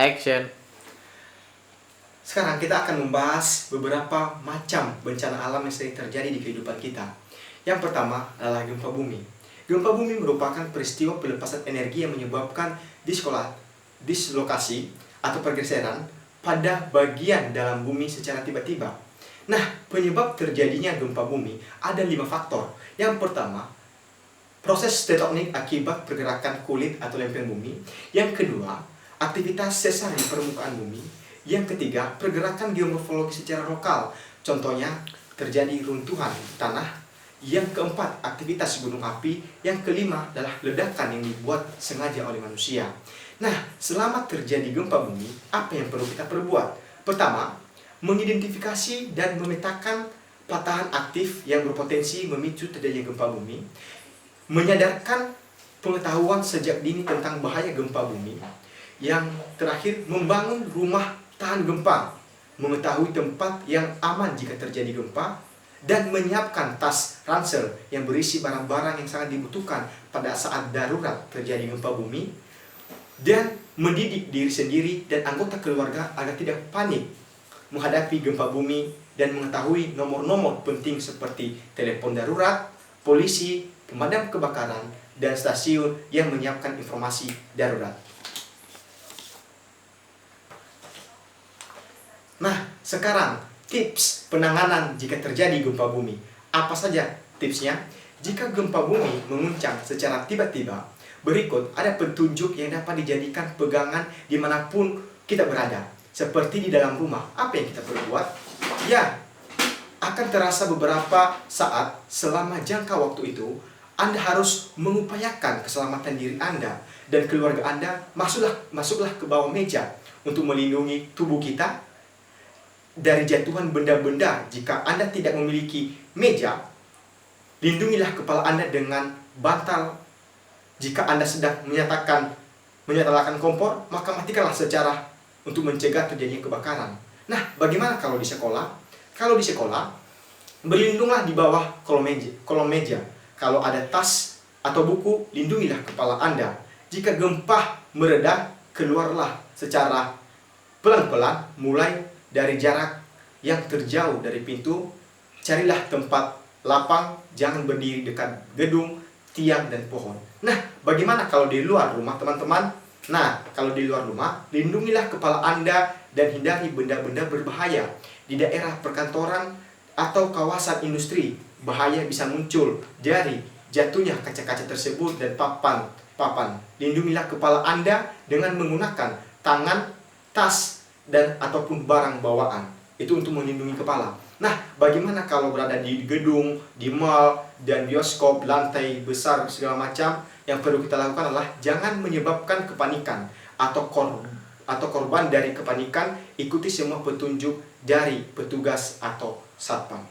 Action. Sekarang kita akan membahas beberapa macam bencana alam yang sering terjadi di kehidupan kita. Yang pertama adalah gempa bumi. Gempa bumi merupakan peristiwa pelepasan energi yang menyebabkan dislokasi atau pergeseran pada bagian dalam bumi secara tiba-tiba. Nah, penyebab terjadinya gempa bumi ada 5 faktor. Yang pertama, proses tektonik akibat pergerakan kulit atau lempeng bumi. Yang kedua, aktivitas sesar di permukaan bumi. Yang ketiga, pergerakan geomorfologi secara lokal. Contohnya, terjadi runtuhan tanah. Yang keempat, aktivitas gunung api. Yang kelima adalah ledakan yang dibuat sengaja oleh manusia. Nah, selama terjadi gempa bumi, apa yang perlu kita perbuat? Pertama, mengidentifikasi dan memetakan patahan aktif yang berpotensi memicu terjadinya gempa bumi. Menyadarkan pengetahuan sejak dini tentang bahaya gempa bumi. Yang terakhir, membangun rumah tahan gempa, mengetahui tempat yang aman jika terjadi gempa, dan menyiapkan tas ransel yang berisi barang-barang yang sangat dibutuhkan pada saat darurat terjadi gempa bumi, dan mendidik diri sendiri dan anggota keluarga agar tidak panik menghadapi gempa bumi dan mengetahui nomor-nomor penting seperti telepon darurat, polisi, pemadam kebakaran, dan stasiun yang menyiapkan informasi darurat. Nah, sekarang tips penanganan jika terjadi gempa bumi. Apa saja tipsnya? Jika gempa bumi menguncang secara tiba-tiba, berikut ada petunjuk yang dapat dijadikan pegangan dimanapun kita berada. Seperti di dalam rumah, apa yang kita perbuat? Ya, akan terasa beberapa saat selama jangka waktu itu, Anda harus mengupayakan keselamatan diri Anda dan keluarga Anda. Masuklah ke bawah meja untuk melindungi tubuh kita dari jatuhan benda-benda. Jika Anda tidak memiliki meja, lindungilah kepala Anda dengan bantal. Jika Anda sedang menyalakan kompor, maka matikanlah secara untuk mencegah terjadinya kebakaran. Nah, bagaimana kalau di sekolah? Kalau di sekolah, berlindunglah di bawah kolom meja. Kalau ada tas atau buku, lindungilah kepala Anda. Jika gempa mereda, keluarlah secara pelan-pelan, mulai dari jarak yang terjauh dari pintu. Carilah tempat lapang, jangan berdiri dekat gedung, tiang, dan pohon. Nah, bagaimana kalau di luar rumah, teman-teman? Nah, kalau di luar rumah, lindungilah kepala Anda dan hindari benda-benda berbahaya. Di daerah perkantoran atau kawasan industri, bahaya bisa muncul dari jatuhnya kaca-kaca tersebut dan papan. Lindungilah kepala Anda dengan menggunakan tangan, tas, dan ataupun barang bawaan. Itu untuk melindungi kepala. Nah, bagaimana kalau berada di gedung, di mall, dan bioskop, lantai besar, segala macam? Yang perlu kita lakukan adalah jangan menyebabkan kepanikan atau korban dari kepanikan. Ikuti semua petunjuk dari petugas atau satpam.